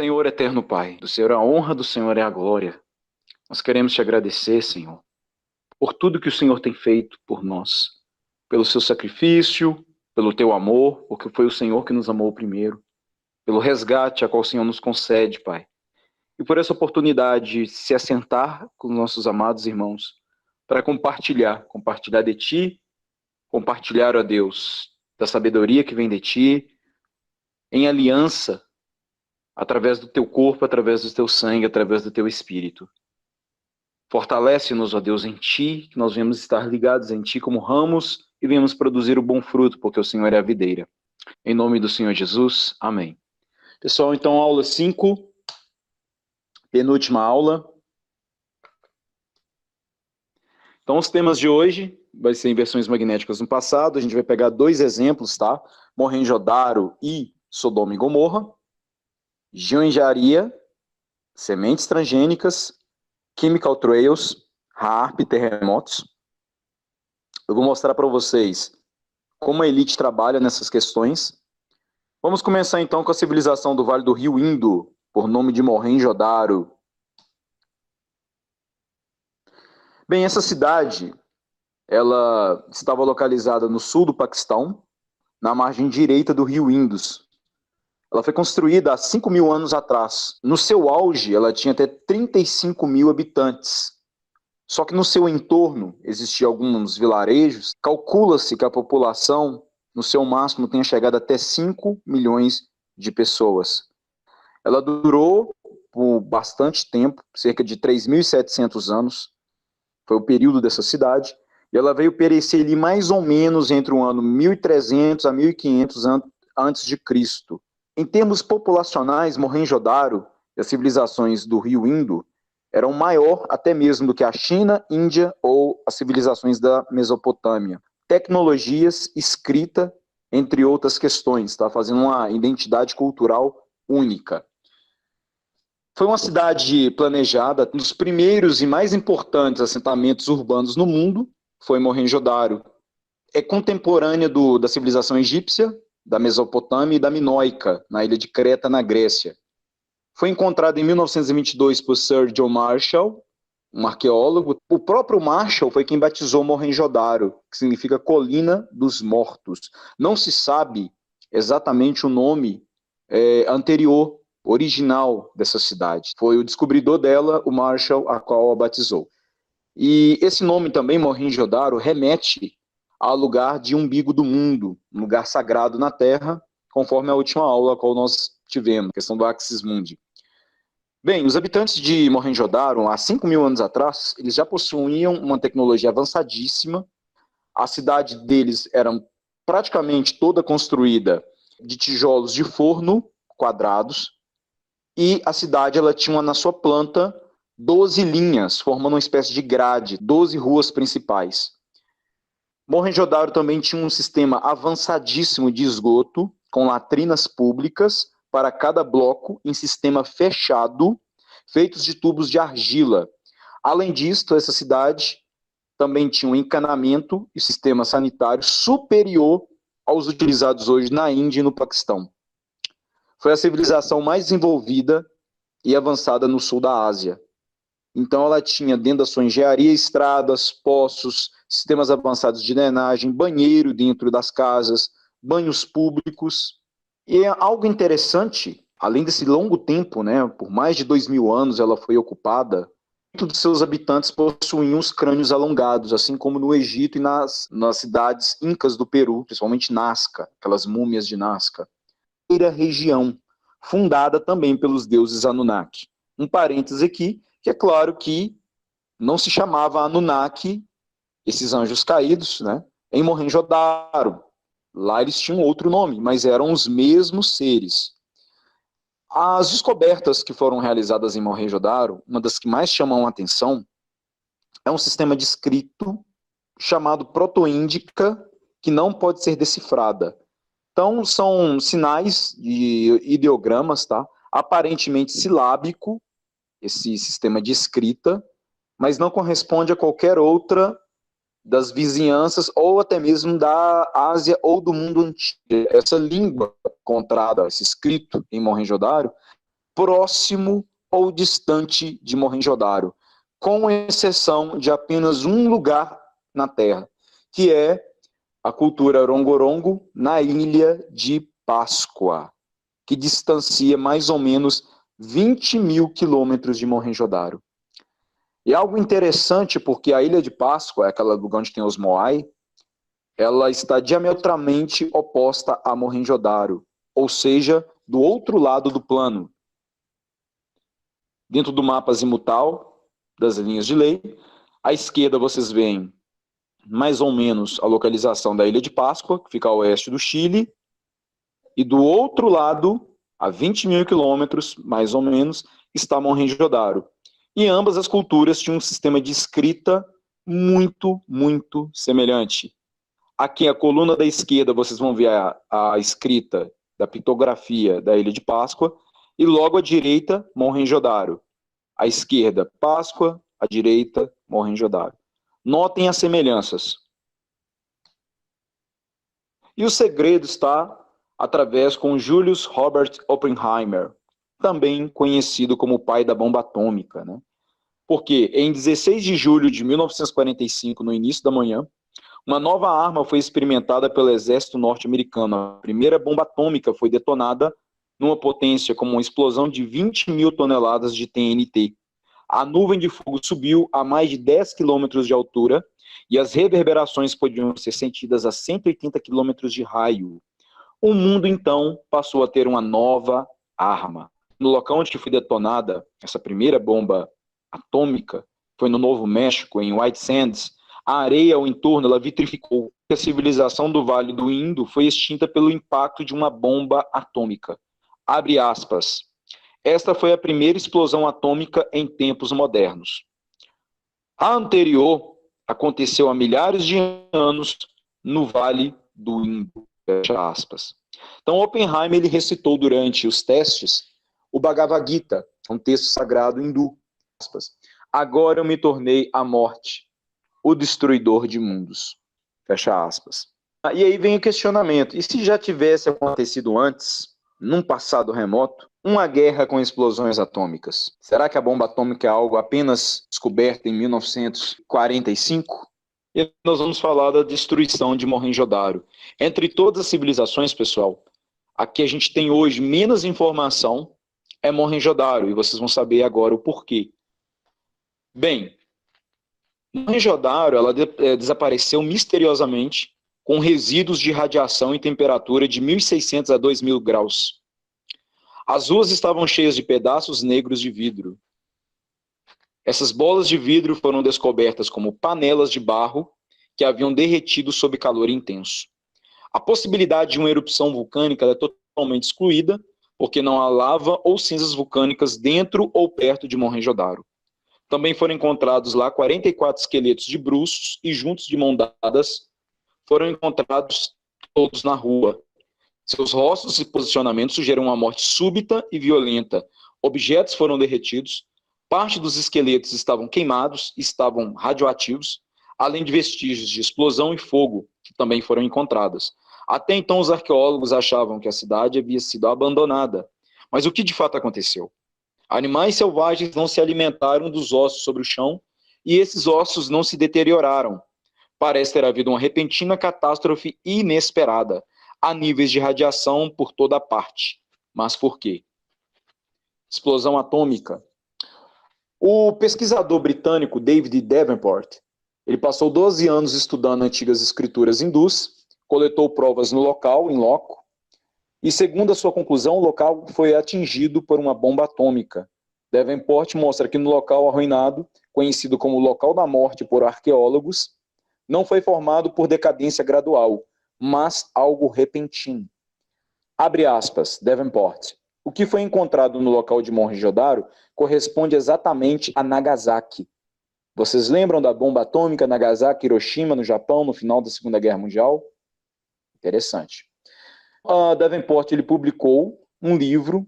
Senhor eterno Pai, do Senhor a honra, do Senhor é a glória. Nós queremos te agradecer, Senhor, por tudo que o Senhor tem feito por nós, pelo seu sacrifício, pelo teu amor, porque foi o Senhor que nos amou primeiro, pelo resgate a qual o Senhor nos concede, Pai, e por essa oportunidade de se assentar com os nossos amados irmãos, para compartilhar de ti, compartilhar, ó Deus, da sabedoria que vem de ti, em aliança, através do teu corpo, através do teu sangue, através do teu espírito. Fortalece-nos, ó Deus, em ti, que nós venhamos estar ligados em ti como ramos e venhamos produzir o bom fruto, porque o Senhor é a videira. Em nome do Senhor Jesus, amém. Pessoal, então, aula 5, penúltima aula. Então, os temas de hoje vai ser inversões magnéticas no passado. A gente vai pegar 2 exemplos, tá? Mohenjo-Daro e Sodoma e Gomorra. Geoengenharia, sementes transgênicas, chemical trails, HAARP, terremotos. Eu vou mostrar para vocês como a elite trabalha nessas questões. Vamos começar então com a civilização do Vale do Rio Indo, por nome de Mohenjo-Daro. Bem, essa cidade, ela estava localizada no sul do Paquistão, na margem direita do rio Indus. Ela foi construída há 5.000 anos atrás. No seu auge, ela tinha até 35 mil habitantes. Só que no seu entorno existiam alguns vilarejos. Calcula-se que a população, no seu máximo, tenha chegado até 5 milhões de pessoas. Ela durou por bastante tempo, cerca de 3.700 anos. Foi o período dessa cidade. E ela veio perecer ali mais ou menos entre o ano 1300 a 1500 antes de Cristo. Em termos populacionais, Mohenjo-Daro e as civilizações do rio Indo eram maior até mesmo do que a China, Índia ou as civilizações da Mesopotâmia. Tecnologias, escrita, entre outras questões, tá? Fazendo uma identidade cultural única. Foi uma cidade planejada, um dos primeiros e mais importantes assentamentos urbanos no mundo, foi Mohenjo-Daro. É contemporânea da civilização egípcia, da Mesopotâmia e da Minoica, na ilha de Creta, na Grécia. Foi encontrada em 1922 por Sir John Marshall, um arqueólogo. O próprio Marshall foi quem batizou Mohenjo-Daro, que significa Colina dos Mortos. Não se sabe exatamente o nome anterior, original dessa cidade. Foi o descobridor dela, o Marshall, a qual a batizou. E esse nome também, Mohenjo-Daro, remete ao lugar de umbigo do mundo, um lugar sagrado na Terra, conforme a última aula a qual nós tivemos, a questão do Axis Mundi. Bem, os habitantes de Mohenjo-Daro, há 5.000 anos atrás, eles já possuíam uma tecnologia avançadíssima. A cidade deles era praticamente toda construída de tijolos de forno quadrados, e a cidade ela tinha na sua planta 12 linhas, formando uma espécie de grade, 12 ruas principais. Mohenjo-Daro também tinha um sistema avançadíssimo de esgoto, com latrinas públicas para cada bloco em sistema fechado, feitos de tubos de argila. Além disso, essa cidade também tinha um encanamento e sistema sanitário superior aos utilizados hoje na Índia e no Paquistão. Foi a civilização mais desenvolvida e avançada no sul da Ásia. Então ela tinha dentro da sua engenharia estradas, poços, sistemas avançados de drenagem, banheiro dentro das casas, banhos públicos. E é algo interessante, além desse longo tempo, né, por mais de 2.000 anos ela foi ocupada, muitos de seus habitantes possuíam os crânios alongados, assim como no Egito e nas cidades incas do Peru, principalmente Nazca, aquelas múmias de Nazca. Região, fundada também pelos deuses Anunnaki. Um parêntese aqui, que é claro que não se chamava Anunnaki, esses anjos caídos, né, em Mohenjo-Daro. Lá eles tinham outro nome, mas eram os mesmos seres. As descobertas que foram realizadas em Mohenjo-Daro, uma das que mais chamam a atenção, é um sistema de escrito chamado proto-índica, que não pode ser decifrada. Então, são sinais de ideogramas, tá? Aparentemente silábico, esse sistema de escrita, mas não corresponde a qualquer outra das vizinhanças ou até mesmo da Ásia ou do mundo antigo. Essa língua encontrada, esse escrito em Mohenjo-Daro, próximo ou distante de Mohenjo-Daro, com exceção de apenas um lugar na Terra, que é a cultura Rongorongo, na ilha de Páscoa, que distancia mais ou menos 20 mil quilômetros de Mohenjo-Daro. E algo interessante, porque a ilha de Páscoa, aquela lugar onde tem os Moai, ela está diametralmente oposta a Mohenjo-Daro, ou seja, do outro lado do plano. Dentro do mapa azimutal das linhas de lei, à esquerda vocês veem mais ou menos a localização da Ilha de Páscoa, que fica a oeste do Chile, e do outro lado, a 20 mil quilômetros, mais ou menos, está Mohenjo-Daro. E ambas as culturas tinham um sistema de escrita muito, muito semelhante. Aqui, a coluna da esquerda, vocês vão ver a escrita da pictografia da Ilha de Páscoa, e logo à direita, Mohenjo-Daro. À esquerda, Páscoa, à direita, Mohenjo-Daro. Notem as semelhanças. E o segredo está através com Julius Robert Oppenheimer, também conhecido como o pai da bomba atômica, né? Porque em 16 de julho de 1945, no início da manhã, uma nova arma foi experimentada pelo exército norte-americano. A primeira bomba atômica foi detonada numa potência como uma explosão de 20 mil toneladas de TNT. A nuvem de fogo subiu a mais de 10 quilômetros de altura e as reverberações podiam ser sentidas a 180 quilômetros de raio. O mundo, então, passou a ter uma nova arma. No local onde foi detonada essa primeira bomba atômica, foi no Novo México, em White Sands, a areia ao entorno ela vitrificou. A civilização do Vale do Indo foi extinta pelo impacto de uma bomba atômica. Abre aspas. Esta foi a primeira explosão atômica em tempos modernos. A anterior aconteceu há milhares de anos no Vale do Indo. Fecha aspas. Então, Oppenheimer ele recitou durante os testes o Bhagavad Gita, um texto sagrado hindu. Aspas. Agora eu me tornei a morte, o destruidor de mundos. Fecha aspas. E aí vem o questionamento. E se já tivesse acontecido antes, num passado remoto, uma guerra com explosões atômicas? Será que a bomba atômica é algo apenas descoberto em 1945? E nós vamos falar da destruição de Mohenjo-Daro. Entre todas as civilizações, pessoal, a que a gente tem hoje menos informação é Mohenjo-Daro, e vocês vão saber agora o porquê. Bem, Mohenjo-Daro ela desapareceu misteriosamente com resíduos de radiação em temperatura de 1.600 a 2.000 graus. As ruas estavam cheias de pedaços negros de vidro. Essas bolas de vidro foram descobertas como panelas de barro que haviam derretido sob calor intenso. A possibilidade de uma erupção vulcânica é totalmente excluída, porque não há lava ou cinzas vulcânicas dentro ou perto de Mohenjo-Daro. Também foram encontrados lá 44 esqueletos de bruços e juntos de mãos dadas foram encontrados todos na rua. Seus rostos e posicionamentos sugerem uma morte súbita e violenta. Objetos foram derretidos, parte dos esqueletos estavam queimados, estavam radioativos, além de vestígios de explosão e fogo, que também foram encontradas. Até então, os arqueólogos achavam que a cidade havia sido abandonada. Mas o que de fato aconteceu? Animais selvagens não se alimentaram dos ossos sobre o chão e esses ossos não se deterioraram. Parece ter havido uma repentina catástrofe inesperada, a níveis de radiação por toda a parte. Mas por quê? Explosão atômica. O pesquisador britânico David Davenport, ele passou 12 anos estudando antigas escrituras hindus, coletou provas no local, em loco, e segundo a sua conclusão, o local foi atingido por uma bomba atômica. Davenport mostra que no local arruinado, conhecido como local da morte por arqueólogos, não foi formado por decadência gradual, mas algo repentino. Abre aspas, Davenport. O que foi encontrado no local de Mohenjo-Daro corresponde exatamente a Nagasaki. Vocês lembram da bomba atômica Nagasaki, Hiroshima, no Japão, no final da Segunda Guerra Mundial? Interessante. Davenport ele publicou um livro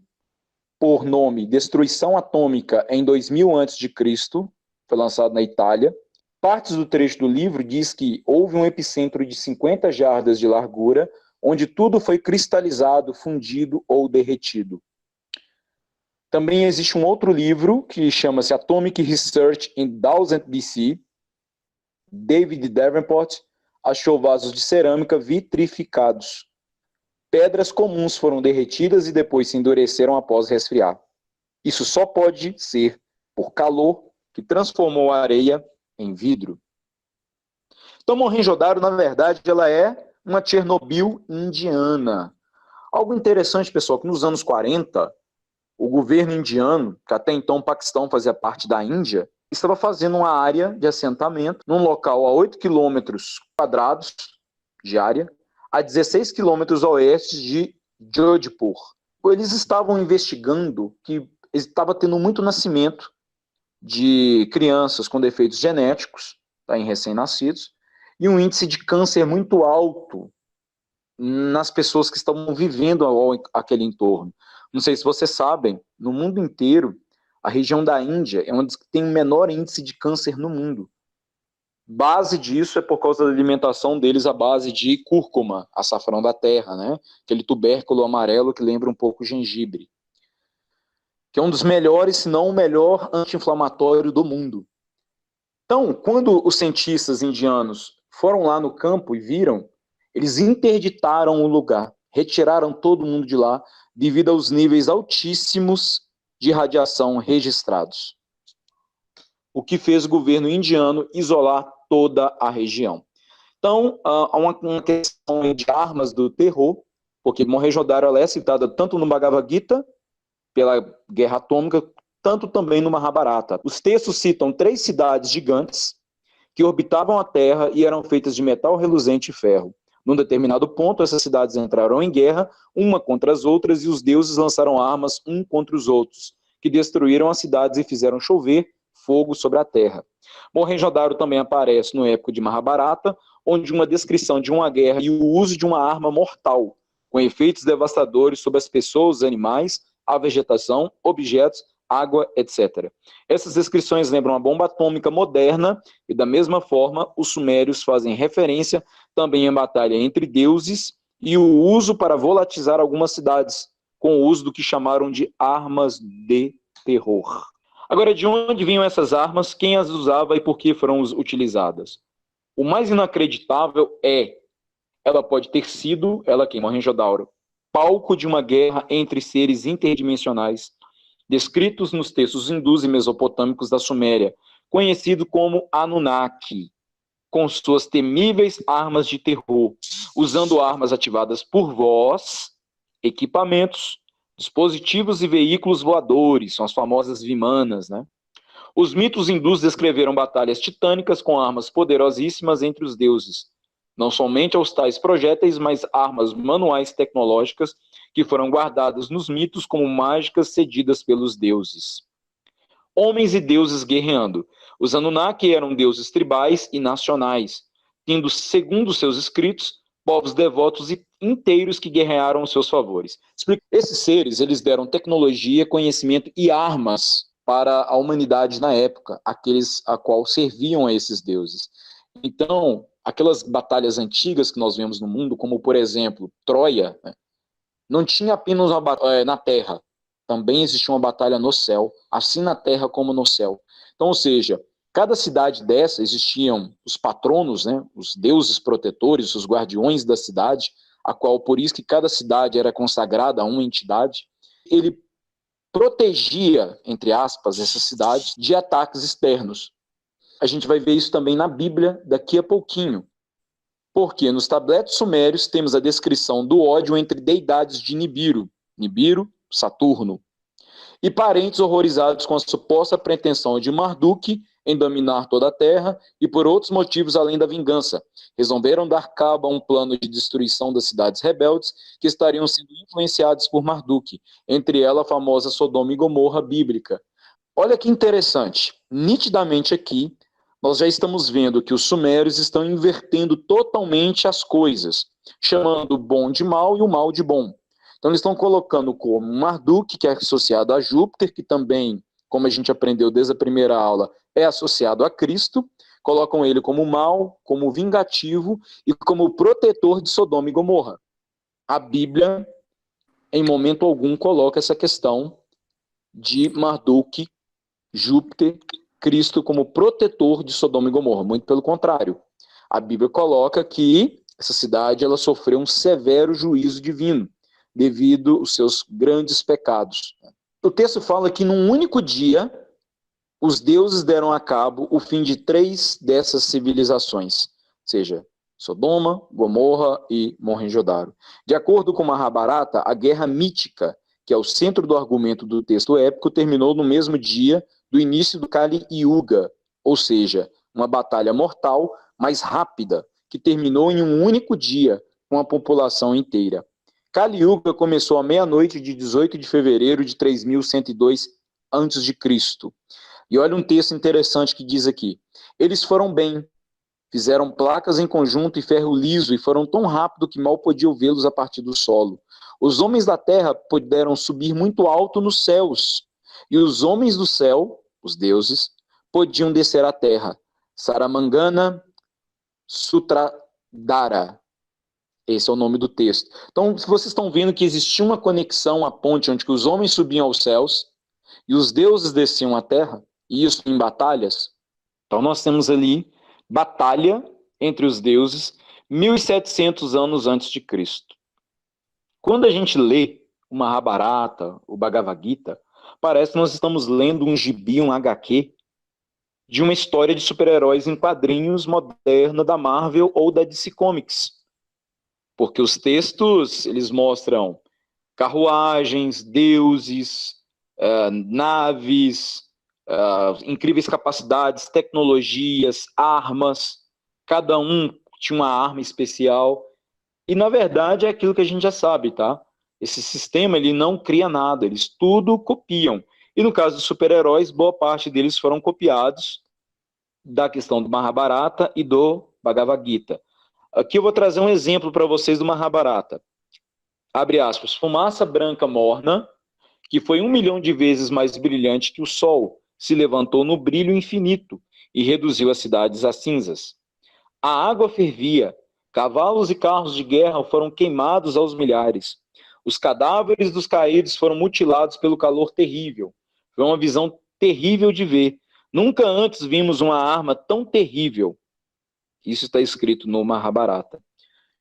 por nome Destruição Atômica em 2000 a.C., foi lançado na Itália. Partes do trecho do livro diz que houve um epicentro de 50 jardas de largura, onde tudo foi cristalizado, fundido ou derretido. Também existe um outro livro que chama-se Atomic Research in 1000 BC. David Davenport achou vasos de cerâmica vitrificados. Pedras comuns foram derretidas e depois se endureceram após resfriar. Isso só pode ser por calor que transformou a areia em vidro. Então, Mohenjo-Daro, na verdade, ela é uma Chernobyl indiana. Algo interessante, pessoal, que nos anos 40, o governo indiano, que até então o Paquistão fazia parte da Índia, estava fazendo uma área de assentamento num local a 8 quilômetros quadrados de área, a 16 quilômetros a oeste de Jodhpur. Eles estavam investigando que estava tendo muito nascimento de crianças com defeitos genéticos, tá, em recém-nascidos, e um índice de câncer muito alto nas pessoas que estavam vivendo aquele entorno. Não sei se vocês sabem, no mundo inteiro, a região da Índia é onde tem o menor índice de câncer no mundo. Base disso é por causa da alimentação deles à base de cúrcuma, açafrão da terra, né? Aquele tubérculo amarelo que lembra um pouco o gengibre, que é um dos melhores, se não o melhor anti-inflamatório do mundo. Então, quando os cientistas indianos foram lá no campo e viram, eles interditaram o lugar, retiraram todo mundo de lá, devido aos níveis altíssimos de radiação registrados. O que fez o governo indiano isolar toda a região. Então, há uma questão de armas do terror, porque Mohenjo-Daro é citada tanto no Bhagavad Gita, pela guerra atômica, tanto também no Mahabharata. Os textos citam 3 cidades gigantes que orbitavam a Terra e eram feitas de metal reluzente e ferro. Num determinado ponto, essas cidades entraram em guerra, uma contra as outras, e os deuses lançaram armas um contra os outros, que destruíram as cidades e fizeram chover fogo sobre a terra. Mohenjo-Daro também aparece no épico de Mahabharata, onde uma descrição de uma guerra e o uso de uma arma mortal, com efeitos devastadores sobre as pessoas, os animais, a vegetação, objetos, água, etc. Essas descrições lembram a bomba atômica moderna e, da mesma forma, os sumérios fazem referência também em batalha entre deuses e o uso para volatizar algumas cidades, com o uso do que chamaram de armas de terror. Agora, de onde vinham essas armas, quem as usava e por que foram utilizadas? O mais inacreditável ela pode ter sido, quem? Mohenjo-Daro, palco de uma guerra entre seres interdimensionais, descritos nos textos hindus e mesopotâmicos da Suméria, conhecido como Anunnaki, com suas temíveis armas de terror, usando armas ativadas por voz, equipamentos, dispositivos e veículos voadores, são as famosas Vimanas, né? Os mitos hindus descreveram batalhas titânicas com armas poderosíssimas entre os deuses, não somente aos tais projéteis, mas armas manuais tecnológicas que foram guardadas nos mitos como mágicas cedidas pelos deuses. Homens e deuses guerreando. Os Anunnaki eram deuses tribais e nacionais, tendo, segundo seus escritos, povos devotos e inteiros que guerrearam aos seus favores. Esses seres, eles deram tecnologia, conhecimento e armas para a humanidade na época, aqueles a qual serviam a esses deuses. Então, aquelas batalhas antigas que nós vemos no mundo, como, por exemplo, Troia, né, não tinha apenas uma batalha na terra, também existia uma batalha no céu, assim na terra como no céu. Então, ou seja, cada cidade dessa existiam os patronos, né, os deuses protetores, os guardiões da cidade, a qual, por isso que cada cidade era consagrada a uma entidade. Ele protegia, entre aspas, essa cidade de ataques externos. A gente vai ver isso também na Bíblia daqui a pouquinho. Porque nos tabletes sumérios temos a descrição do ódio entre deidades de Nibiru, Saturno, e parentes horrorizados com a suposta pretensão de Marduk em dominar toda a terra e por outros motivos além da vingança. Resolveram dar cabo a um plano de destruição das cidades rebeldes que estariam sendo influenciadas por Marduk, entre elas a famosa Sodoma e Gomorra bíblica. Olha que interessante, nitidamente aqui nós já estamos vendo que os sumérios estão invertendo totalmente as coisas, chamando o bom de mal e o mal de bom. Então eles estão colocando como Marduk, que é associado a Júpiter, que também, como a gente aprendeu desde a primeira aula, é associado a Cristo, colocam ele como mal, como vingativo e como protetor de Sodoma e Gomorra. A Bíblia, em momento algum, coloca essa questão de Marduk, Júpiter, Cristo como protetor de Sodoma e Gomorra. Muito pelo contrário. A Bíblia coloca que essa cidade ela sofreu um severo juízo divino devido aos seus grandes pecados. O texto fala que num único dia os deuses deram a cabo o fim de 3 dessas civilizações, ou seja, Sodoma, Gomorra e Mohenjo-daro. De acordo com Mahabharata, a guerra mítica, que é o centro do argumento do texto épico, terminou no mesmo dia do início do Kali Yuga, ou seja, uma batalha mortal, mais rápida, que terminou em um único dia com a população inteira. Kali Yuga começou à meia-noite de 18 de fevereiro de 3102 a.C. E olha um texto interessante que diz aqui: eles foram bem, fizeram placas em conjunto e ferro liso, e foram tão rápido que mal podiam vê-los a partir do solo. Os homens da terra puderam subir muito alto nos céus, e os homens do céu, os deuses, podiam descer à terra. Saramangana Sutradhara. Esse é o nome do texto. Então, se vocês estão vendo que existia uma conexão, uma ponte, onde que os homens subiam aos céus e os deuses desciam à terra, e isso em batalhas. Então, nós temos ali batalha entre os deuses 1.700 anos antes de Cristo. Quando a gente lê o Mahabharata, o Bhagavad Gita, parece que nós estamos lendo um gibi, um HQ, de uma história de super-heróis em quadrinhos moderna da Marvel ou da DC Comics. Porque os textos, eles mostram carruagens, deuses, naves, incríveis capacidades, tecnologias, armas. Cada um tinha uma arma especial. E, na verdade, é aquilo que a gente já sabe, tá? Esse sistema, ele não cria nada, eles tudo copiam. E, no caso dos super-heróis, boa parte deles foram copiados da questão do Mahabharata e do Bhagavad Gita. Aqui eu vou trazer um exemplo para vocês do Mahabharata. Abre aspas, fumaça branca morna, que foi 1 milhão de vezes mais brilhante que o sol, se levantou no brilho infinito e reduziu as cidades a cinzas. A água fervia, cavalos e carros de guerra foram queimados aos milhares. Os cadáveres dos caídos foram mutilados pelo calor terrível. Foi uma visão terrível de ver. Nunca antes vimos uma arma tão terrível. Isso está escrito no Mahabharata.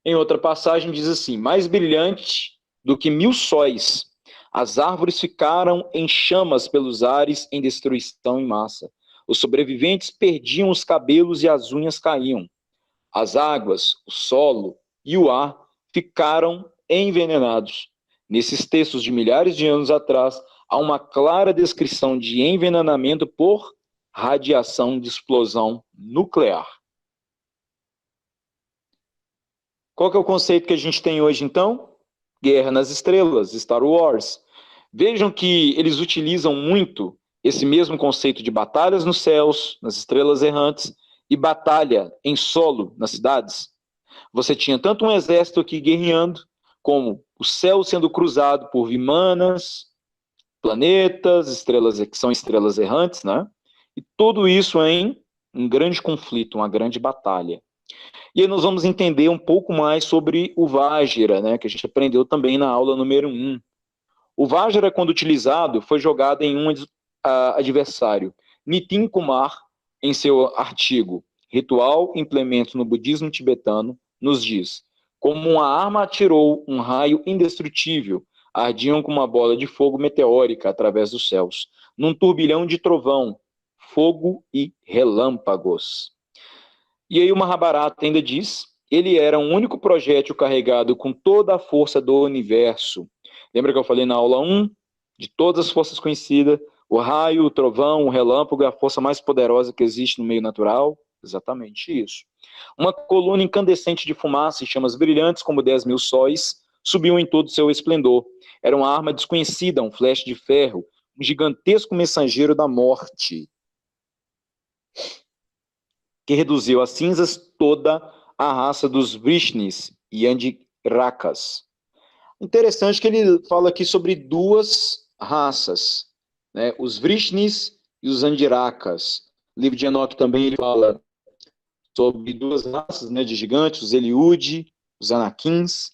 Em outra passagem diz assim, mais brilhante do que 1000 sóis. As árvores ficaram em chamas pelos ares em destruição em massa. Os sobreviventes perdiam os cabelos e as unhas caíam. As águas, o solo e o ar ficaram envenenados. Nesses textos de milhares de anos atrás, há uma clara descrição de envenenamento por radiação de explosão nuclear. Qual que é o conceito que a gente tem hoje, então? Guerra nas Estrelas, Star Wars. Vejam que eles utilizam muito esse mesmo conceito de batalhas nos céus, nas estrelas errantes, e batalha em solo nas cidades. Você tinha tanto um exército aqui guerreando, como o céu sendo cruzado por vimanas, planetas, estrelas que são estrelas errantes, né? E tudo isso em um grande conflito, uma grande batalha. E aí nós vamos entender um pouco mais sobre o Vajra, né, que a gente aprendeu também na aula número 1. O Vajra, quando utilizado, foi jogado em um adversário. Nitin Kumar, em seu artigo Ritual Implemento no Budismo Tibetano, nos diz: como uma arma atirou um raio indestrutível, ardiam como uma bola de fogo meteórica através dos céus, num turbilhão de trovão, fogo e relâmpagos. E aí o Mahabharata ainda diz, ele era um único projétil carregado com toda a força do universo. Lembra que eu falei na aula 1? De todas as forças conhecidas, o raio, o trovão, o relâmpago é a força mais poderosa que existe no meio natural? Exatamente isso. Uma coluna incandescente de fumaça e chamas brilhantes como 10.000 sóis subiu em todo o seu esplendor. Era uma arma desconhecida, um flecha de ferro, um gigantesco mensageiro da morte, que reduziu a cinzas toda a raça dos Vrishnis e Andirakas. Interessante que ele fala aqui sobre 2 raças, né? Os Vrishnis e os Andirakas. No livro de Enoque também ele fala sobre 2 raças, né, de gigantes, os Eliúde, os Anakins.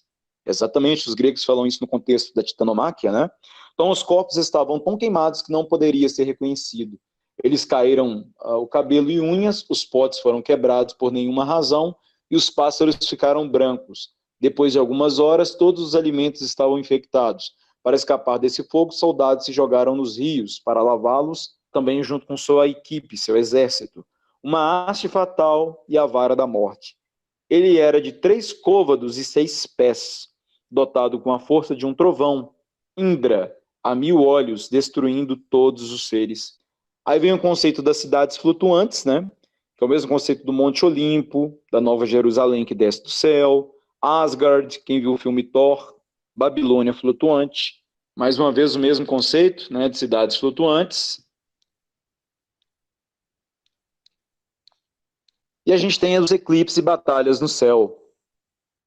Exatamente, os gregos falam isso no contexto da titanomáquia, né? Então os corpos estavam tão queimados que não poderia ser reconhecido. Eles caíram o cabelo e unhas, os potes foram quebrados por nenhuma razão e os pássaros ficaram brancos. Depois de algumas horas, todos os alimentos estavam infectados. Para escapar desse fogo, soldados se jogaram nos rios para lavá-los, também junto com sua equipe, seu exército. Uma haste fatal e a vara da morte. Ele era de 3 côvados e 6 pés, dotado com a força de um trovão, Indra, a 1000 olhos, destruindo todos os seres. Aí vem o conceito das cidades flutuantes, né? Que é o mesmo conceito do Monte Olimpo, da Nova Jerusalém que desce do céu, Asgard, quem viu o filme Thor, Babilônia flutuante. Mais uma vez o mesmo conceito, né, de cidades flutuantes. E a gente tem os eclipses e batalhas no céu.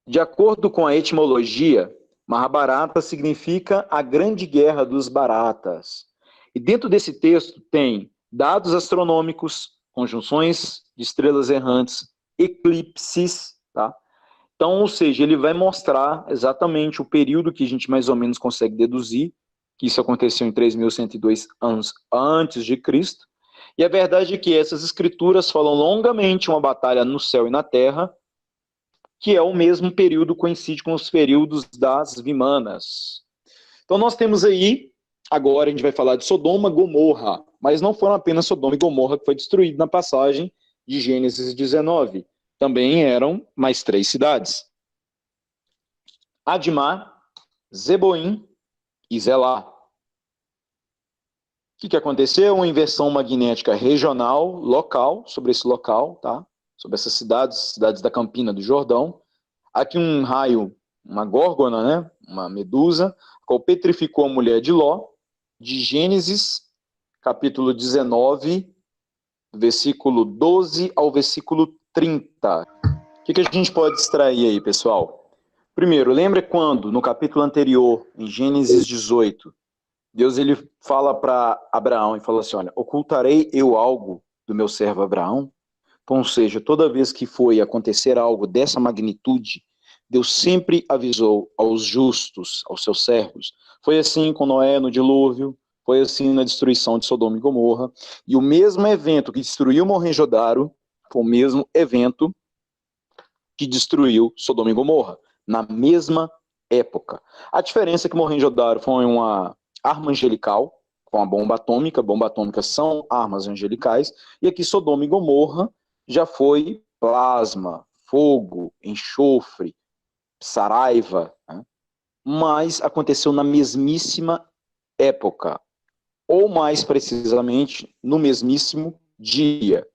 De acordo com a etimologia, Mahabharata significa a grande guerra dos Bharatas. E dentro desse texto tem dados astronômicos, conjunções de estrelas errantes, eclipses, tá? Então, ou seja, ele vai mostrar exatamente o período que a gente mais ou menos consegue deduzir, que isso aconteceu em 3102 anos antes de Cristo. E a verdade é que essas escrituras falam longamente uma batalha no céu e na terra, que é o mesmo período, coincide com os períodos das Vimanas. Então nós temos aí, agora a gente vai falar de Sodoma e Gomorra, mas não foram apenas Sodoma e Gomorra que foi destruído na passagem de Gênesis 19. Também eram mais 3 cidades: Admá, Zeboim e Zelá. O que aconteceu? Uma inversão magnética regional, local, sobre esse local, tá? Sobre essas cidades da Campina do Jordão. Aqui um raio, uma górgona, né? Uma medusa, qual petrificou a mulher de Ló, de Gênesis, capítulo 19, versículo 12 ao versículo 30. O que a gente pode extrair aí, pessoal? Primeiro, lembra quando, no capítulo anterior, em Gênesis 18, Deus ele fala para Abraão e fala assim, olha, ocultarei eu algo do meu servo Abraão? Então, ou seja, toda vez que foi acontecer algo dessa magnitude, Deus sempre avisou aos justos, aos seus servos. Foi assim com Noé no dilúvio, foi assim na destruição de Sodoma e Gomorra, e o mesmo evento que destruiu Mohenjo-Daro foi o mesmo evento que destruiu Sodoma e Gomorra, na mesma época. A diferença é que Mohenjo-Daro foi uma arma angelical, com a bomba atômica são armas angelicais, e aqui Sodoma e Gomorra já foi plasma, fogo, enxofre, saraiva, né? Mas aconteceu na mesmíssima época, ou mais precisamente, no mesmíssimo dia.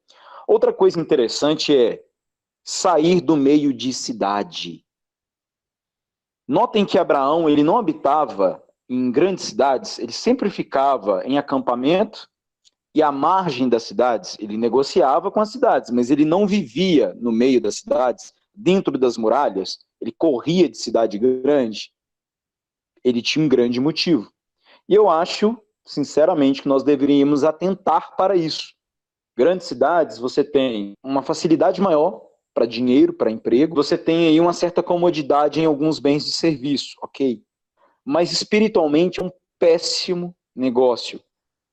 Outra coisa interessante é sair do meio de cidade. Notem que Abraão ele não habitava em grandes cidades, ele sempre ficava em acampamento e à margem das cidades. Ele negociava com as cidades, mas ele não vivia no meio das cidades, dentro das muralhas, ele corria de cidade grande. Ele tinha um grande motivo. E eu acho, sinceramente, que nós deveríamos atentar para isso. Grandes cidades, você tem uma facilidade maior para dinheiro, para emprego, você tem aí uma certa comodidade em alguns bens de serviço, ok? Mas espiritualmente é um péssimo negócio.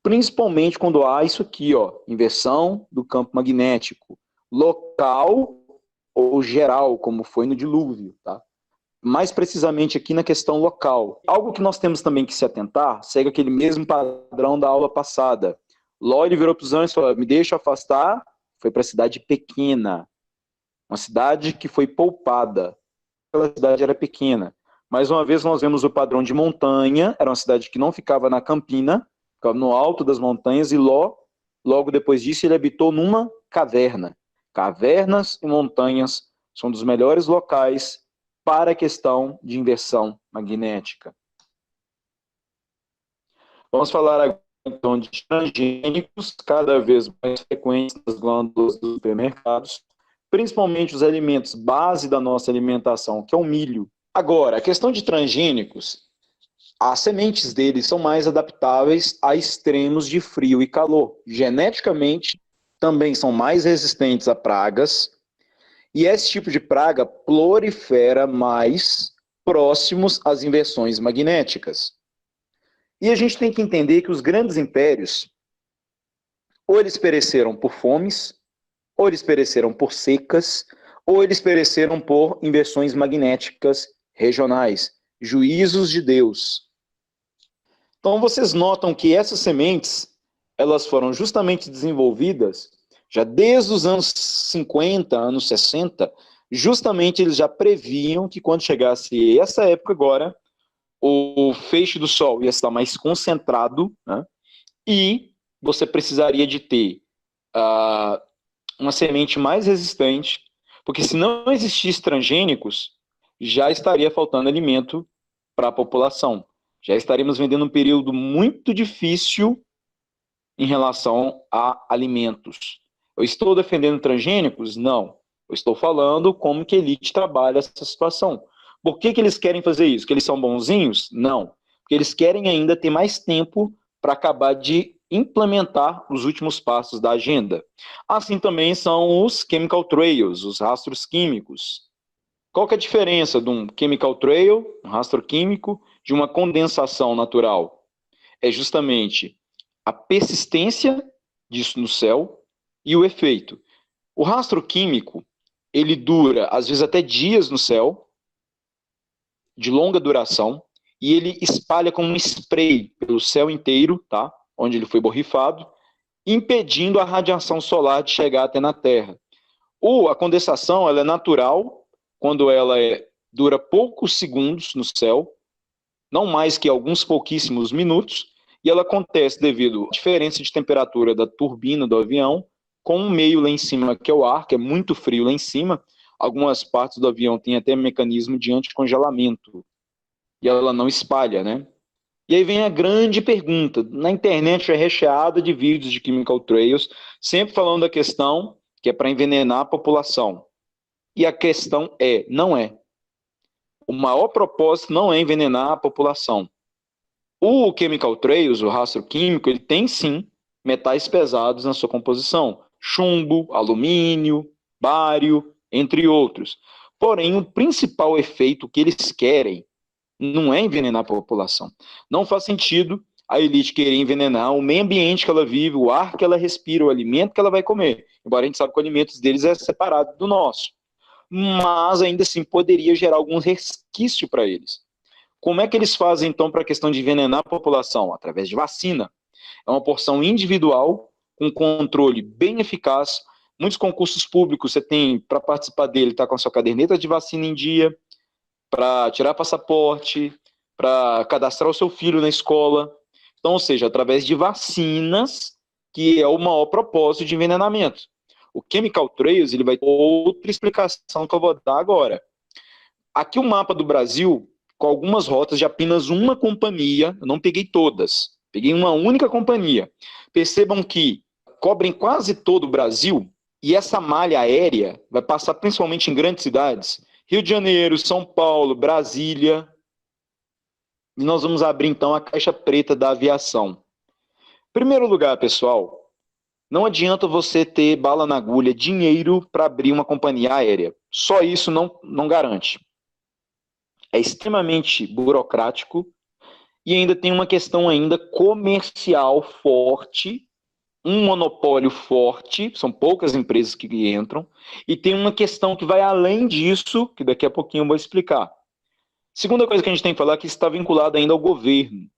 Principalmente quando há isso aqui, ó, inversão do campo magnético, local ou geral, como foi no dilúvio, tá? Mais precisamente aqui na questão local. Algo que nós temos também que se atentar, segue aquele mesmo padrão da aula passada. Ló ele virou para os anjos e falou, me deixa afastar, foi para a cidade pequena, uma cidade que foi poupada, aquela cidade era pequena. Mais uma vez nós vemos o padrão de montanha, era uma cidade que não ficava na campina, ficava no alto das montanhas, e Ló, logo depois disso, ele habitou numa caverna. Cavernas e montanhas são dos melhores locais para a questão de inversão magnética. Vamos falar agora, então, de transgênicos, cada vez mais frequentes nas glândulas dos supermercados, principalmente os alimentos base da nossa alimentação, que é o milho. Agora, a questão de transgênicos, as sementes deles são mais adaptáveis a extremos de frio e calor. Geneticamente, também são mais resistentes a pragas, e esse tipo de praga prolifera mais próximos às inversões magnéticas. E a gente tem que entender que os grandes impérios, ou eles pereceram por fomes, ou eles pereceram por secas, ou eles pereceram por inversões magnéticas regionais, juízos de Deus. Então vocês notam que essas sementes, elas foram justamente desenvolvidas já desde os anos 50, anos 60, justamente eles já previam que quando chegasse essa época agora, o feixe do Sol ia estar mais concentrado, né? E você precisaria de ter uma semente mais resistente, porque se não existisse transgênicos, já estaria faltando alimento para a população. Já estaríamos vivendo um período muito difícil em relação a alimentos. Eu estou defendendo transgênicos? Não. Eu estou falando como que a elite trabalha essa situação. Por que eles querem fazer isso? Que eles são bonzinhos? Não. Porque eles querem ainda ter mais tempo para acabar de implementar os últimos passos da agenda. Assim também são os chemical trails, os rastros químicos. Qual que é a diferença de um chemical trail, um rastro químico, de uma condensação natural? É justamente a persistência disso no céu e o efeito. O rastro químico, ele dura, às vezes, até dias no céu, de longa duração, e ele espalha como um spray pelo céu inteiro, tá? Onde ele foi borrifado, impedindo a radiação solar de chegar até na Terra. A condensação, ela é natural, quando ela dura poucos segundos no céu, não mais que alguns pouquíssimos minutos, e ela acontece devido à diferença de temperatura da turbina do avião, com um meio lá em cima, que é o ar, que é muito frio lá em cima. Algumas partes do avião têm até mecanismo de anticongelamento, e ela não espalha, né? E aí vem a grande pergunta. Na internet é recheada de vídeos de chemical trails, sempre falando da questão que é para envenenar a população. E a questão não é. O maior propósito não é envenenar a população. O chemical trails, o rastro químico, ele tem sim metais pesados na sua composição. Chumbo, alumínio, bário, entre outros. Porém, o principal efeito que eles querem não é envenenar a população. Não faz sentido a elite querer envenenar o meio ambiente que ela vive, o ar que ela respira, o alimento que ela vai comer. Embora a gente saiba que o alimento deles é separado do nosso. Mas ainda assim poderia gerar algum resquício para eles. Como é que eles fazem então para a questão de envenenar a população? Através de vacina. É uma porção individual, com controle bem eficaz. Muitos concursos públicos você tem, para participar dele, está com a sua caderneta de vacina em dia, para tirar passaporte, para cadastrar o seu filho na escola. Então, ou seja, através de vacinas, que é o maior propósito de envenenamento. O Chemical Trails, ele vai ter outra explicação que eu vou dar agora. Aqui o mapa do Brasil, com algumas rotas de apenas uma companhia, eu não peguei todas, peguei uma única companhia. Percebam que cobrem quase todo o Brasil, e essa malha aérea vai passar principalmente em grandes cidades, Rio de Janeiro, São Paulo, Brasília. E nós vamos abrir então a caixa preta da aviação. Em primeiro lugar, pessoal, não adianta você ter bala na agulha, dinheiro para abrir uma companhia aérea. Só isso não garante. É extremamente burocrático e ainda tem uma questão ainda comercial forte, um monopólio forte, são poucas empresas que entram, e tem uma questão que vai além disso, que daqui a pouquinho eu vou explicar. Segunda coisa que a gente tem que falar é que isso está vinculado ainda ao governo,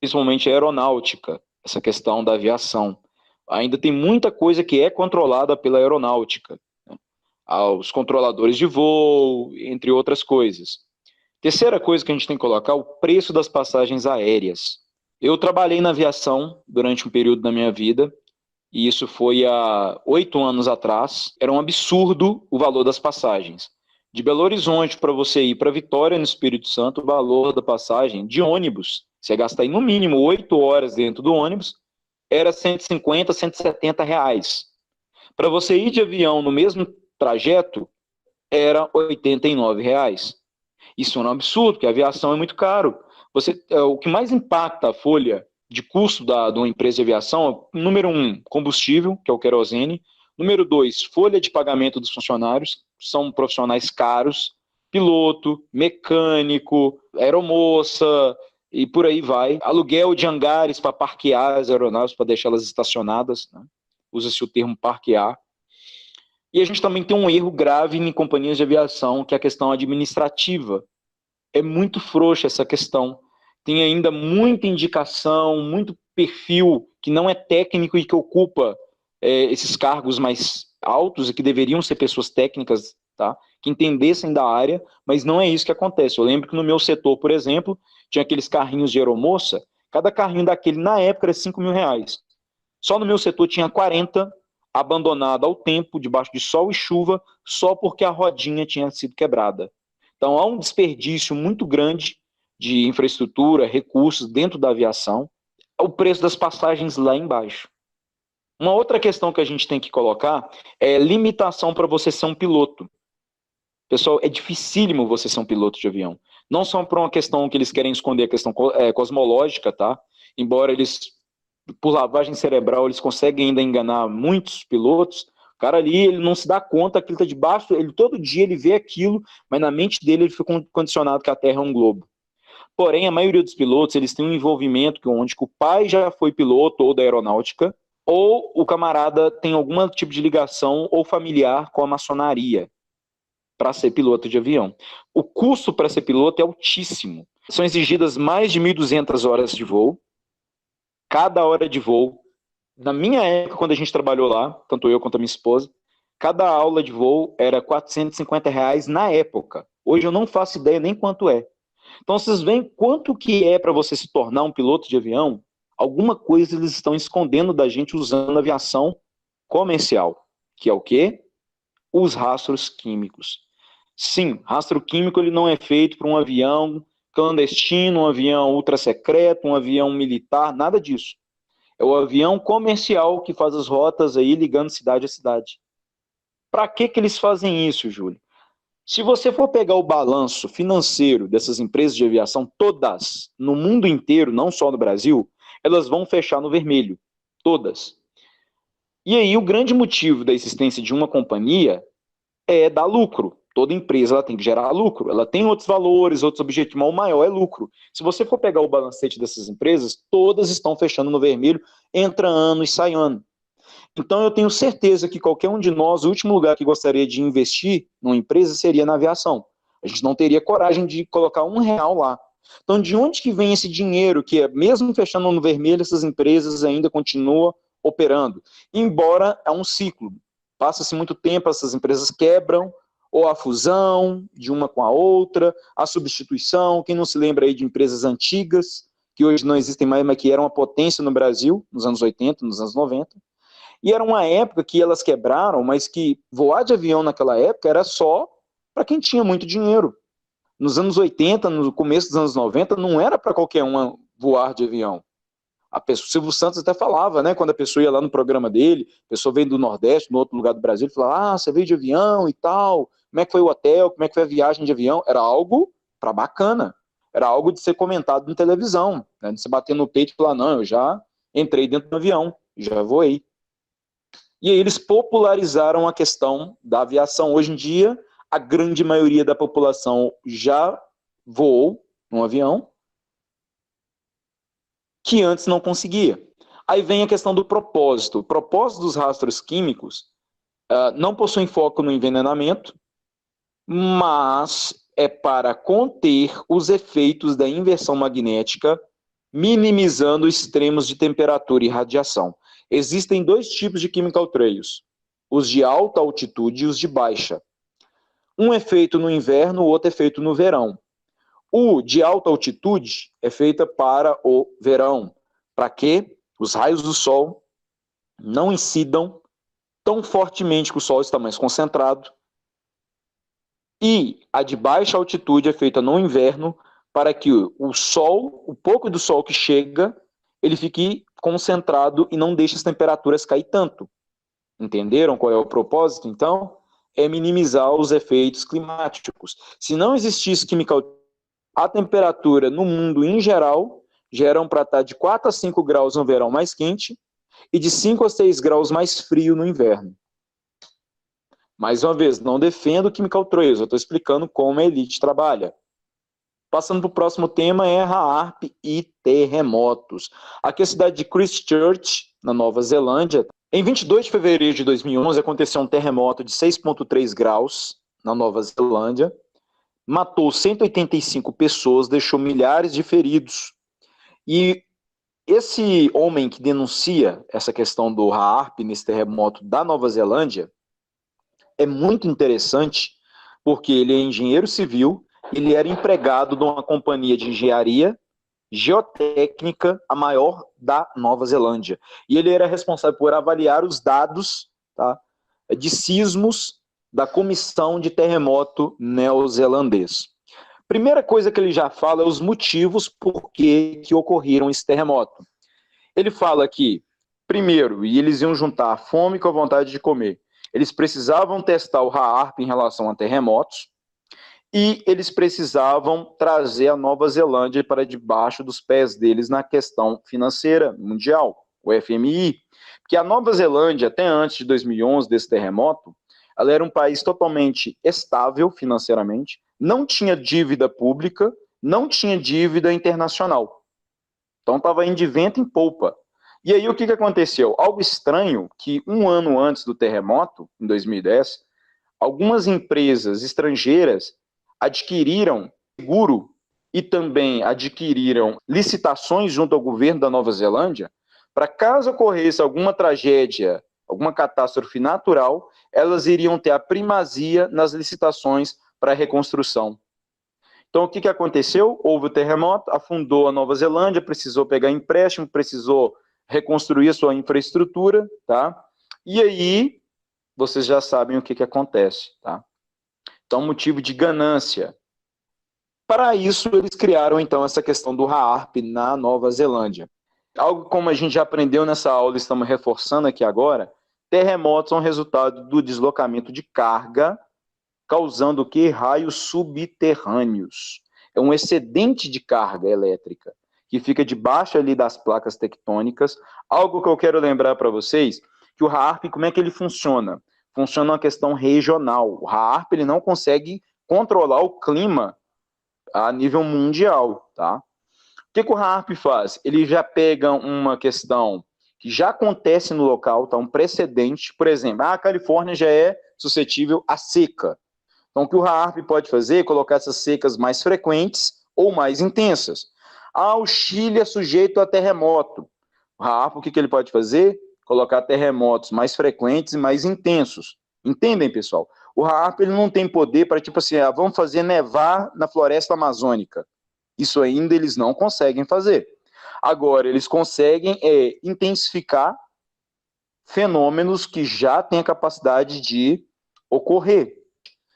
principalmente a aeronáutica, essa questão da aviação. Ainda tem muita coisa que é controlada pela aeronáutica, né? Os controladores de voo, entre outras coisas. Terceira coisa que a gente tem que colocar é o preço das passagens aéreas. Eu trabalhei na aviação durante um período da minha vida, e isso foi há 8 anos atrás. Era um absurdo o valor das passagens. De Belo Horizonte para você ir para Vitória, no Espírito Santo, o valor da passagem de ônibus, você gasta aí no mínimo 8 horas dentro do ônibus, era 150, 170 reais. Para você ir de avião no mesmo trajeto, era 89 reais. Isso é um absurdo, porque a aviação é muito caro. O que mais impacta a folha de custo de uma empresa de aviação é, número 1, combustível, que é o querosene. Número 2, folha de pagamento dos funcionários, são profissionais caros. piloto, mecânico, aeromoça e por aí vai. Aluguel de hangares para parquear as aeronaves, para deixá-las estacionadas, né? Usa-se o termo parquear. E a gente também tem um erro grave em companhias de aviação, que é a questão administrativa. É muito frouxa essa questão. Tem ainda muita indicação, muito perfil que não é técnico e que ocupa esses cargos mais altos e que deveriam ser pessoas técnicas, tá? Que entendessem da área, mas não é isso que acontece. Eu lembro que no meu setor, por exemplo, tinha aqueles carrinhos de aeromoça, cada carrinho daquele, na época, era R$ 5.000. Só no meu setor tinha 40 abandonado ao tempo, debaixo de sol e chuva, só porque a rodinha tinha sido quebrada. Então, há um desperdício muito grande de infraestrutura, recursos dentro da aviação, o preço das passagens lá embaixo. Uma outra questão que a gente tem que colocar é limitação para você ser um piloto. Pessoal, é dificílimo você ser um piloto de avião. Não só por uma questão que eles querem esconder a questão cosmológica, tá? Embora eles, por lavagem cerebral, eles conseguem ainda enganar muitos pilotos. O cara ali, ele não se dá conta que ele está debaixo, ele todo dia ele vê aquilo, mas na mente dele ele fica condicionado que a Terra é um globo. Porém, a maioria dos pilotos, eles têm um envolvimento onde o pai já foi piloto ou da aeronáutica, ou o camarada tem algum tipo de ligação ou familiar com a maçonaria para ser piloto de avião. O custo para ser piloto é altíssimo. São exigidas mais de 1.200 horas de voo. Cada hora de voo, na minha época, quando a gente trabalhou lá, tanto eu quanto a minha esposa, cada aula de voo era R$ 450 na época. Hoje eu não faço ideia nem quanto é. Então vocês veem quanto que é para você se tornar um piloto de avião? Alguma coisa eles estão escondendo da gente usando a aviação comercial, que é o quê? Os rastros químicos. Sim, rastro químico ele não é feito para um avião clandestino, um avião ultra secreto, um avião militar, nada disso. É o avião comercial que faz as rotas aí ligando cidade a cidade. Para que eles fazem isso, Júlio? Se você for pegar o balanço financeiro dessas empresas de aviação, todas, no mundo inteiro, não só no Brasil, elas vão fechar no vermelho. Todas. E aí o grande motivo da existência de uma companhia é dar lucro. Toda empresa ela tem que gerar lucro. Ela tem outros valores, outros objetivos, mas o maior é lucro. Se você for pegar o balancete dessas empresas, todas estão fechando no vermelho, entra ano e sai ano. Então eu tenho certeza que qualquer um de nós, o último lugar que gostaria de investir numa empresa seria na aviação. A gente não teria coragem de colocar R$ 1 lá. Então de onde que vem esse dinheiro que, mesmo fechando no vermelho, essas empresas ainda continuam operando? Embora é um ciclo. Passa-se muito tempo, essas empresas quebram, ou a fusão de uma com a outra, a substituição. Quem não se lembra aí de empresas antigas, que hoje não existem mais, mas que eram uma potência no Brasil, nos anos 80, nos anos 90. E era uma época que elas quebraram, mas que voar de avião naquela época era só para quem tinha muito dinheiro. Nos anos 80, no começo dos anos 90, não era para qualquer um voar de avião. O Silvio Santos até falava, né, quando a pessoa ia lá no programa dele, a pessoa veio do Nordeste, no outro lugar do Brasil, ele falava, você veio de avião e tal, como é que foi o hotel, como é que foi a viagem de avião? Era algo para bacana, era algo de ser comentado na televisão, né, de você bater no peito e falar, não, eu já entrei dentro do avião, já voei. E aí eles popularizaram a questão da aviação. Hoje em dia, a grande maioria da população já voou num avião, que antes não conseguia. Aí vem a questão do propósito. O propósito dos rastros químicos não possuem foco no envenenamento, mas é para conter os efeitos da inversão magnética, minimizando extremos de temperatura e radiação. Existem dois tipos de chemical trails, os de alta altitude e os de baixa. Um é feito no inverno, o outro é feito no verão. O de alta altitude é feita para o verão, para que os raios do sol não incidam tão fortemente que o sol está mais concentrado. E a de baixa altitude é feita no inverno, para que o sol, o pouco do sol que chega, ele fique concentrado e não deixe as temperaturas cair tanto. Entenderam qual é o propósito, então? É minimizar os efeitos climáticos. Se não existisse chemical, a temperatura no mundo em geral geram para estar de 4 a 5 graus no verão mais quente e de 5 a 6 graus mais frio no inverno. Mais uma vez, não defendo o chemical trails, eu estou explicando como a elite trabalha. Passando para o próximo tema é HAARP e terremotos. Aqui é a cidade de Christchurch, na Nova Zelândia. Em 22 de fevereiro de 2011, aconteceu um terremoto de 6,3 graus na Nova Zelândia. Matou 185 pessoas, deixou milhares de feridos. E esse homem que denuncia essa questão do HAARP nesse terremoto da Nova Zelândia é muito interessante, porque ele é engenheiro civil, ele era empregado de uma companhia de engenharia geotécnica, a maior da Nova Zelândia. E ele era responsável por avaliar os dados, tá, de sismos da Comissão de Terremoto Neozelandês. Primeira coisa que ele já fala é os motivos por que ocorreram esse terremoto. Ele fala que, primeiro, e eles iam juntar a fome com a vontade de comer. Eles precisavam testar o HAARP em relação a terremotos e eles precisavam trazer a Nova Zelândia para debaixo dos pés deles na questão financeira mundial, o FMI. Porque a Nova Zelândia, até antes de 2011, desse terremoto, ela era um país totalmente estável financeiramente, não tinha dívida pública, não tinha dívida internacional. Então estava indo de vento em polpa. E aí o que aconteceu? Algo estranho que um ano antes do terremoto, em 2010, algumas empresas estrangeiras adquiriram seguro e também adquiriram licitações junto ao governo da Nova Zelândia para caso ocorresse alguma tragédia, alguma catástrofe natural, elas iriam ter a primazia nas licitações para a reconstrução. Então, o que aconteceu? Houve o terremoto, afundou a Nova Zelândia, precisou pegar empréstimo, precisou reconstruir a sua infraestrutura, tá? E aí, vocês já sabem o que acontece, tá? Então, motivo de ganância. Para isso, eles criaram, então, essa questão do HAARP na Nova Zelândia. Algo como a gente já aprendeu nessa aula, estamos reforçando aqui agora, terremotos são resultado do deslocamento de carga, causando o quê? Raios subterrâneos. É um excedente de carga elétrica, que fica debaixo ali das placas tectônicas. Algo que eu quero lembrar para vocês, que o HAARP, como é que ele funciona? Funciona uma questão regional. O HAARP, ele não consegue controlar o clima a nível mundial, tá? O que o HAARP faz? Ele já pega uma questão que já acontece no local, tá? Um precedente, por exemplo, a Califórnia já é suscetível à seca. Então, o que o HAARP pode fazer é colocar essas secas mais frequentes ou mais intensas. O Chile é sujeito a terremoto. O HAARP, o que ele pode fazer? Colocar terremotos mais frequentes e mais intensos. Entendem, pessoal? O HAARP ele não tem poder para, tipo assim, vamos fazer nevar na floresta amazônica. Isso ainda eles não conseguem fazer. Agora, eles conseguem intensificar fenômenos que já têm a capacidade de ocorrer.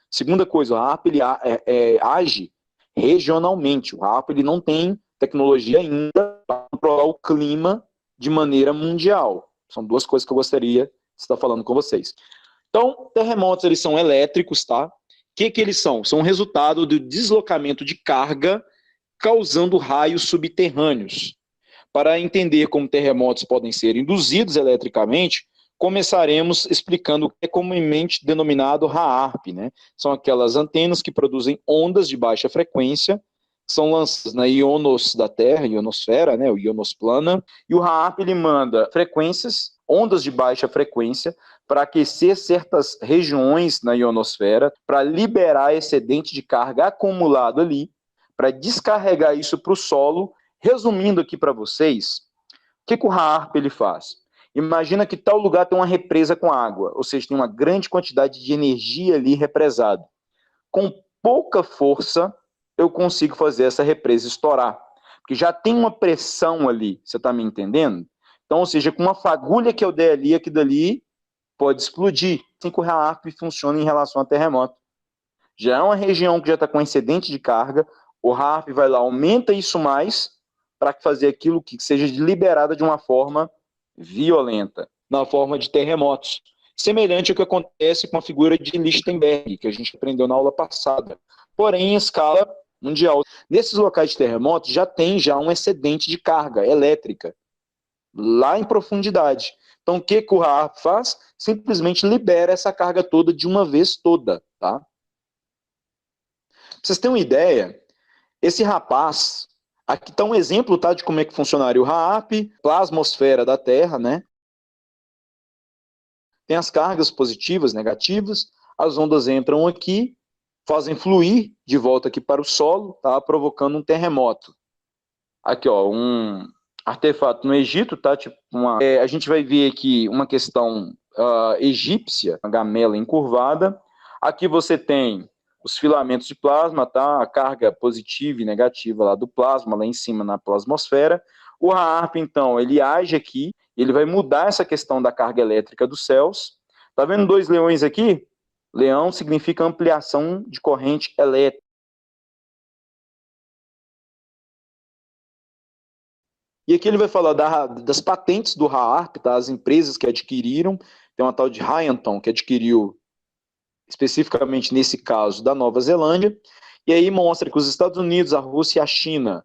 Segunda coisa, o HAARP ele age regionalmente. O HAARP ele não tem tecnologia ainda para controlar o clima de maneira mundial. São duas coisas que eu gostaria de estar falando com vocês. Então, terremotos eles são elétricos, tá? O que eles são? São resultado do deslocamento de carga causando raios subterrâneos. Para entender como terremotos podem ser induzidos eletricamente, começaremos explicando o que é comumente denominado HAARP, né? São aquelas antenas que produzem ondas de baixa frequência, são lançadas na íonos da Terra, ionosfera, né, o ionosplana, e o HAARP ele manda frequências, ondas de baixa frequência, para aquecer certas regiões na ionosfera, para liberar excedente de carga acumulado ali, para descarregar isso para o solo. Resumindo aqui para vocês, o que o HAARP ele faz? Imagina que tal lugar tem uma represa com água, ou seja, tem uma grande quantidade de energia ali represada. Com pouca força, eu consigo fazer essa represa estourar, porque já tem uma pressão ali, você está me entendendo? Então, ou seja, com uma fagulha que eu der ali, aqui dali pode explodir. Assim que o HAARP funciona em relação a terremoto. Já é uma região que já está com excedente de carga, o HAARP vai lá, aumenta isso mais, para fazer aquilo que seja liberado de uma forma violenta, na forma de terremotos. Semelhante ao que acontece com a figura de Lichtenberg, que a gente aprendeu na aula passada. Porém, em escala mundial. Nesses locais de terremotos já tem um excedente de carga elétrica, lá em profundidade. Então, o que o RAARP faz? Simplesmente libera essa carga toda de uma vez toda, tá? Pra vocês terem uma ideia, esse rapaz, aqui está um exemplo, tá, de como é que funcionaria o RAARP, plasmosfera da Terra, né? Tem as cargas positivas, negativas, as ondas entram aqui, fazem fluir de volta aqui para o solo, tá, provocando um terremoto. Aqui, ó, um artefato no Egito, tá? Tipo a gente vai ver aqui uma questão egípcia, uma gamela encurvada. Aqui você tem os filamentos de plasma, tá? A carga positiva e negativa lá do plasma, lá em cima na plasmosfera. O RAARP, então, ele age aqui, ele vai mudar essa questão da carga elétrica dos céus. Tá vendo dois leões aqui? Leão significa ampliação de corrente elétrica. E aqui ele vai falar das patentes do RAARP, tá? As empresas que adquiriram. Tem uma tal de Ryanton, que adquiriu especificamente nesse caso da Nova Zelândia. E aí mostra que os Estados Unidos, a Rússia e a China,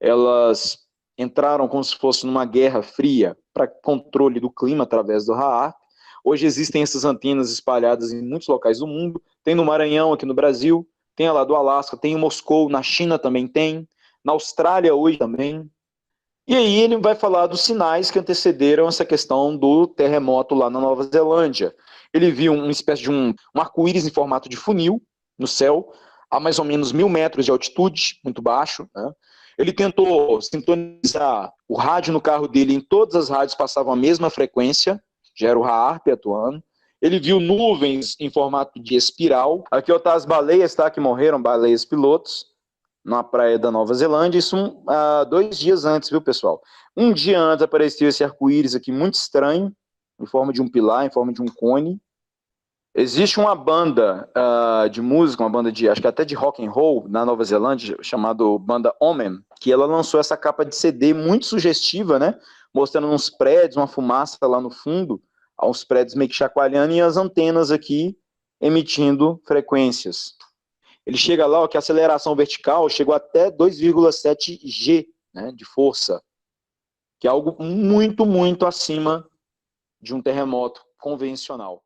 elas entraram como se fosse numa guerra fria para controle do clima através do RAARP. Hoje existem essas antenas espalhadas em muitos locais do mundo. Tem no Maranhão, aqui no Brasil. Tem lá do Alasca, tem em Moscou, na China também tem. Na Austrália hoje também. E aí ele vai falar dos sinais que antecederam essa questão do terremoto lá na Nova Zelândia. Ele viu uma espécie de um arco-íris em formato de funil no céu, a mais ou menos 1.000 metros de altitude, muito baixo, né? Ele tentou sintonizar o rádio no carro dele, em todas as rádios passavam a mesma frequência, já era o RAARP atuando. Ele viu nuvens em formato de espiral. Aqui está as baleias, tá, que morreram, baleias pilotos, na praia da Nova Zelândia, isso 2 dias antes, viu, pessoal? Um dia antes apareceu esse arco-íris aqui muito estranho, em forma de um pilar, em forma de um cone. Existe uma banda de música, uma banda de, acho que até de rock and roll, na Nova Zelândia, chamada banda Omen, que ela lançou essa capa de CD muito sugestiva, né? Mostrando uns prédios, uma fumaça lá no fundo, uns prédios meio que chacoalhando, e as antenas aqui emitindo frequências. Ele chega lá, ó, que a aceleração vertical chegou até 2,7 G, né, de força, que é algo muito, muito acima de um terremoto convencional.